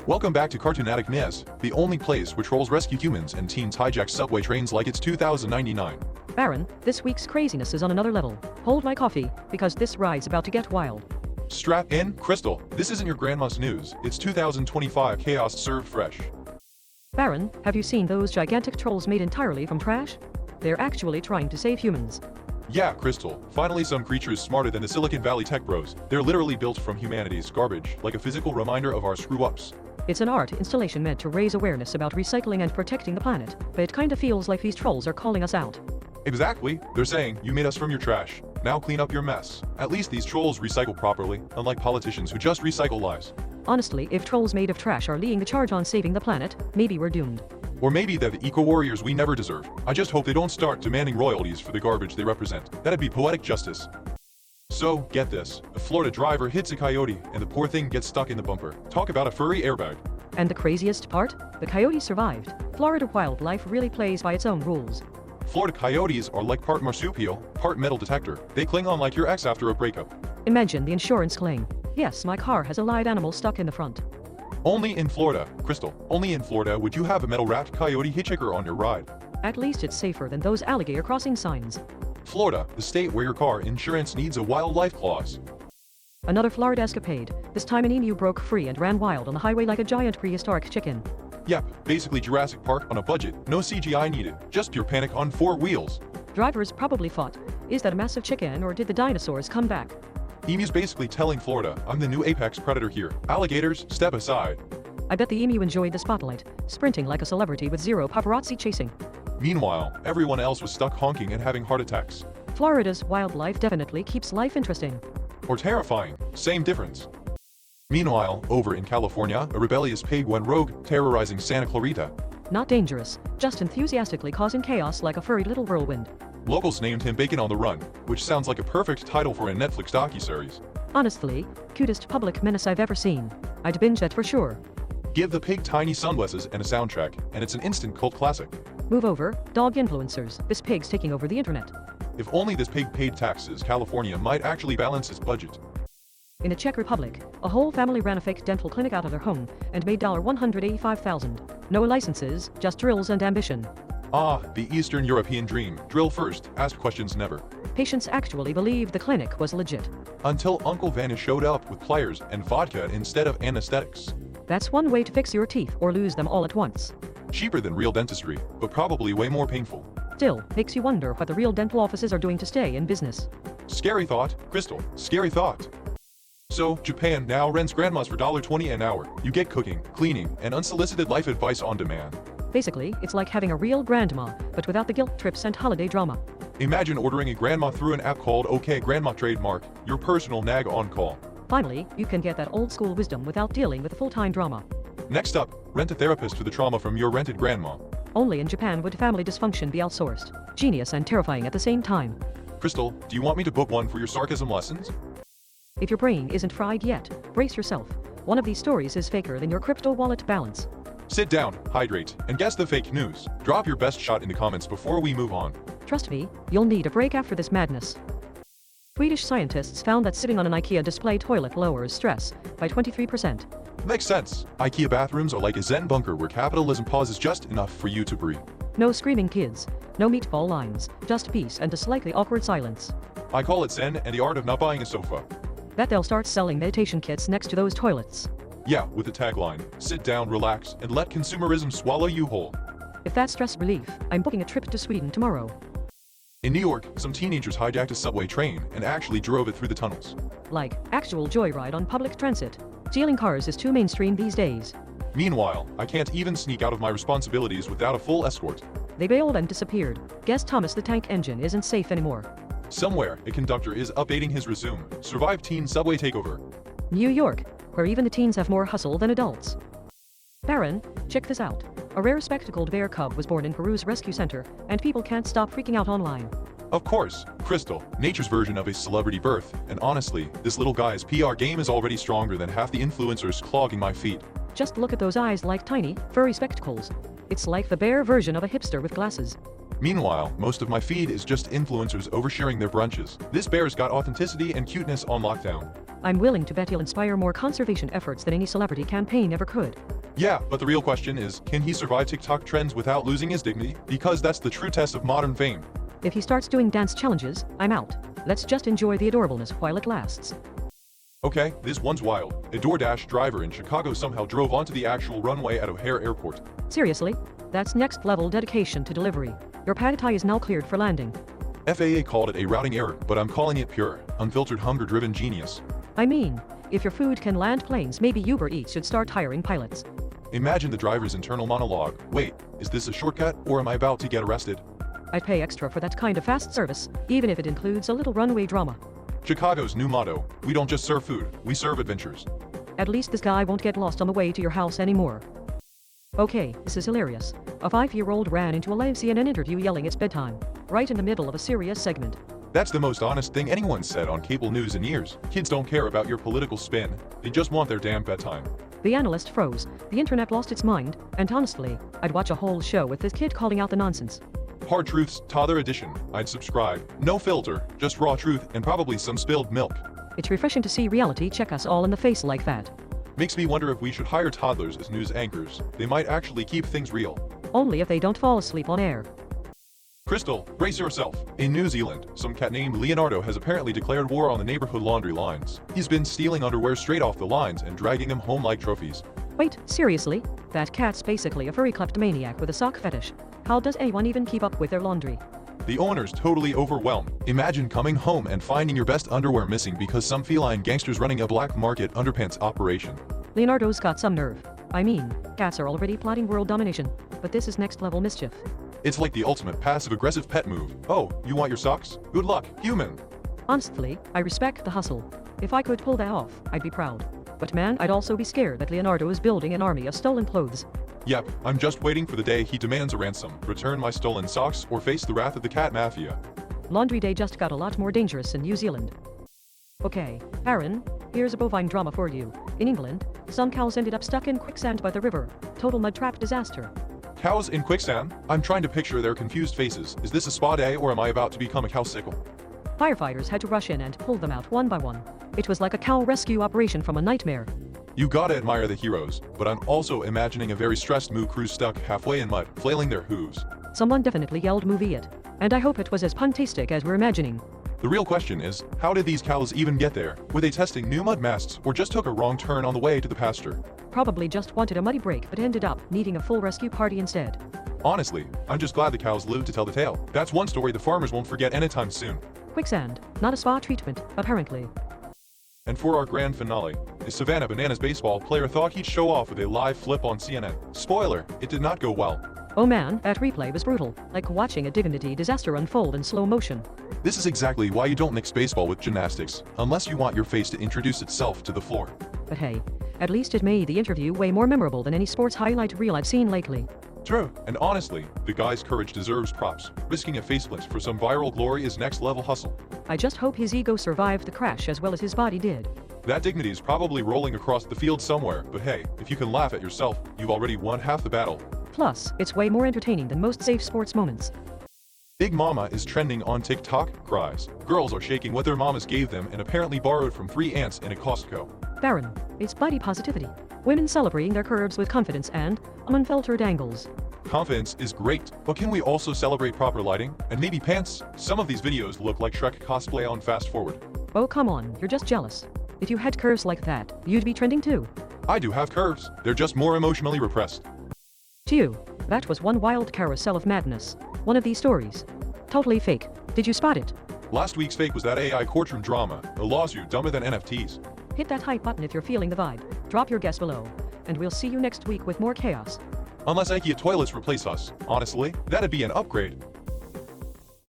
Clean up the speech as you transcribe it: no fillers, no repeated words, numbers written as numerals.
Welcome back to CartoonaticNEWS, the only place where trolls rescue humans and teens hijack subway trains like it's 2099. Baron, this week's craziness is on another level. Hold my coffee, because this ride's about to get wild. Strap in, Krystal. This isn't your grandma's news. It's 2025 chaos served fresh. Baron, have you seen those gigantic trolls made entirely from trash? They're actually trying to save humans. Yeah, Krystal. Finally some creatures smarter than the Silicon Valley tech bros. They're literally built from humanity's garbage, like a physical reminder of our screw-ups. It's an art installation meant to raise awareness about recycling and protecting the planet, but it kinda feels like these trolls are calling us out. Exactly. They're saying, you made us from your trash. Now clean up your mess. At least these trolls recycle properly, unlike politicians who just recycle lies. Honestly, if trolls made of trash are leading the charge on saving the planet, maybe we're doomed. Or maybe they're the eco-warriors we never deserve. I just hope they don't start demanding royalties for the garbage they represent. That'd be poetic justice. So, get this. A Florida driver hits a coyote, and the poor thing gets stuck in the bumper. Talk about a furry airbag. And the craziest part? The coyote survived. Florida wildlife really plays by its own rules. Florida coyotes are like part marsupial, part metal detector. They cling on like your ex after a breakup. Imagine the insurance claim. Yes, my car has a live animal stuck in the front. Only in Florida, Krystal. Only in Florida would you have a metal-wrapped coyote hitchhiker on your ride. At least it's safer than those alligator crossing signs. Florida, the state where your car insurance needs a wildlife clause. Another Florida escapade. This time an emu broke free and ran wild on the highway like a giant prehistoric chicken. Yep, basically Jurassic Park on a budget. No CGI needed. Just pure panic on 4 wheels. Drivers probably thought, is that a massive chicken or did the dinosaurs come back? Emu's basically telling Florida, I'm the new apex predator here. Alligators, step aside. I bet the emu enjoyed the spotlight, sprinting like a celebrity with zero paparazzi chasing. Meanwhile, everyone else was stuck honking and having heart attacks. Florida's wildlife definitely keeps life interesting. Or terrifying. Same difference. Meanwhile, over in California, a rebellious pig went rogue, terrorizing Santa Clarita. Not dangerous, just enthusiastically causing chaos like a furry little whirlwind. Locals named him Bacon on the Run, which sounds like a perfect title for a Netflix docuseries. Honestly, cutest public menace I've ever seen. I'd binge it for sure. Give the pig tiny sunglasses and a soundtrack, and it's an instant cult classic. Move over, dog influencers. This pig's taking over the internet. If only this pig paid taxes, California might actually balance its budget. In the Czech Republic, a whole family ran a fake dental clinic out of their home and made $185,000. No licenses, just drills and ambition. Ah, the Eastern European dream. Drill first, ask questions never. Patients actually believed the clinic was legit. Until Uncle Vanna showed up with pliers and vodka instead of anesthetics. That's one way to fix your teeth or lose them all at once. Cheaper than real dentistry, but probably way more painful. Still, makes you wonder what the real dental offices are doing to stay in business. Scary thought, Krystal, scary thought. So, Japan now rents grandmas for $20 an hour. You get cooking, cleaning, and unsolicited life advice on demand. Basically, it's like having a real grandma, but without the guilt trips and holiday drama. Imagine ordering a grandma through an app called OK Grandma Trademark, your personal nag on call. Finally, you can get that old school wisdom without dealing with the full-time drama. Next up, rent a therapist for the trauma from your rented grandma. Only in Japan would family dysfunction be outsourced. Genius and terrifying at the same time. Krystal, do you want me to book one for your sarcasm lessons? If your brain isn't fried yet, brace yourself. One of these stories is faker than your crypto wallet balance. Sit down, hydrate, and guess the fake news. Drop your best shot in the comments before we move on. Trust me, you'll need a break after this madness. Swedish scientists found that sitting on an IKEA display toilet lowers stress by 23%. Makes sense. IKEA bathrooms are like a Zen bunker where capitalism pauses just enough for you to breathe. No screaming kids, no meatball lines, just peace and a slightly awkward silence. I call it Zen and the art of not buying a sofa. Bet they'll start selling meditation kits next to those toilets. Yeah, with the tagline, sit down, relax, and let consumerism swallow you whole. If that's stress relief, I'm booking a trip to Sweden tomorrow. In New York, some teenagers hijacked a subway train and actually drove it through the tunnels. Like, actual joyride on public transit. Stealing cars is too mainstream these days. Meanwhile, I can't even sneak out of my responsibilities without a full escort. They bailed and disappeared. Guess Thomas the Tank Engine isn't safe anymore. Somewhere, a conductor is updating his resume. Survive teen subway takeover. New York, where even the teens have more hustle than adults. Baron, check this out. A rare spectacled bear cub was born in Peru's rescue center, and people can't stop freaking out online. Of course, Krystal, nature's version of a celebrity birth, and honestly, this little guy's PR game is already stronger than half the influencers clogging my feed. Just look at those eyes like tiny, furry spectacles. It's like the bear version of a hipster with glasses. Meanwhile, most of my feed is just influencers oversharing their brunches. This bear's got authenticity and cuteness on lockdown. I'm willing to bet he'll inspire more conservation efforts than any celebrity campaign ever could. Yeah, but the real question is, can he survive TikTok trends without losing his dignity? Because that's the true test of modern fame. If he starts doing dance challenges, I'm out. Let's just enjoy the adorableness while it lasts. Okay, this one's wild. A DoorDash driver in Chicago somehow drove onto the actual runway at O'Hare Airport. Seriously? That's next level dedication to delivery. Your pad thai is now cleared for landing. FAA called it a routing error, but I'm calling it pure, unfiltered hunger-driven genius. I mean, if your food can land planes, maybe Uber Eats should start hiring pilots. Imagine the driver's internal monologue. Wait, is this a shortcut, or am I about to get arrested? I'd pay extra for that kind of fast service, even if it includes a little runway drama. Chicago's new motto: we don't just serve food, we serve adventures. At least this guy won't get lost on the way to your house anymore. Okay, this is hilarious. A 5-year-old ran into a live CNN interview yelling it's bedtime, right in the middle of a serious segment. That's the most honest thing anyone's said on cable news in years. Kids don't care about your political spin. They just want their damn bedtime. The analyst froze, the internet lost its mind, and honestly, I'd watch a whole show with this kid calling out the nonsense. Hard Truths, Toddler Edition. I'd subscribe. No filter, just raw truth and probably some spilled milk. It's refreshing to see reality check us all in the face like that. Makes me wonder if we should hire toddlers as news anchors. They might actually keep things real. Only if they don't fall asleep on air. Krystal, brace yourself. In New Zealand, some cat named Leonardo has apparently declared war on the neighborhood laundry lines. He's been stealing underwear straight off the lines and dragging them home like trophies. Wait, seriously? That cat's basically a furry kleptomaniac with a sock fetish. How does anyone even keep up with their laundry? The owner's totally overwhelmed. Imagine coming home and finding your best underwear missing because some feline gangster's running a black market underpants operation. Leonardo's got some nerve. I mean, cats are already plotting world domination, but this is next level mischief. It's like the ultimate passive-aggressive pet move. Oh, you want your socks? Good luck, human. Honestly, I respect the hustle. If I could pull that off, I'd be proud. But man, I'd also be scared that Leonardo is building an army of stolen clothes. Yep, I'm just waiting for the day he demands a ransom, return my stolen socks, or face the wrath of the cat mafia. Laundry day just got a lot more dangerous in New Zealand. Okay, Aaron, here's a bovine drama for you. In England, some cows ended up stuck in quicksand by the river. Total mud trap disaster. Cows in quicksand? I'm trying to picture their confused faces. Is this a spa day or am I about to become a cowsicle? Firefighters had to rush in and pull them out one by one. It was like a cow rescue operation from a nightmare. You gotta admire the heroes, but I'm also imagining a very stressed moo crew stuck halfway in mud, flailing their hooves. Someone definitely yelled movie it. And I hope it was as puntastic as we're imagining. The real question is, how did these cows even get there? Were they testing new mud masts or just took a wrong turn on the way to the pasture? Probably just wanted a muddy break but ended up needing a full rescue party instead. Honestly, I'm just glad the cows lived to tell the tale. That's one story the farmers won't forget anytime soon. Quicksand, not a spa treatment, apparently. And for our grand finale, a Savannah Bananas baseball player thought he'd show off with a live flip on CNN. Spoiler, it did not go well. Oh man, that replay was brutal, like watching a divinity disaster unfold in slow motion. This is exactly why you don't mix baseball with gymnastics, unless you want your face to introduce itself to the floor. But hey, at least it made the interview way more memorable than any sports highlight reel I've seen lately. True, and honestly, the guy's courage deserves props. Risking a faceless for some viral glory is next level hustle. I just hope his ego survived the crash as well as his body did. That dignity is probably rolling across the field somewhere, but hey, if you can laugh at yourself, you've already won half the battle. Plus, it's way more entertaining than most safe sports moments. Big Mama is trending on TikTok. Cries. Girls are shaking what their mamas gave them and apparently borrowed from 3 ants in a Costco. Baron, it's body positivity. Women celebrating their curves with confidence and unfiltered angles. Confidence is great, but can we also celebrate proper lighting? And maybe pants? Some of these videos look like Shrek cosplay on fast forward. Oh come on, you're just jealous. If you had curves like that, you'd be trending too. I do have curves. They're just more emotionally repressed. To you, that was one wild carousel of madness. One of these stories. Totally fake. Did you spot it? Last week's fake was that AI courtroom drama, a lawsuit dumber than NFTs. Hit that hype button if you're feeling the vibe. Drop your guess below. And we'll see you next week with more chaos. Unless IKEA toilets replace us. Honestly, that'd be an upgrade.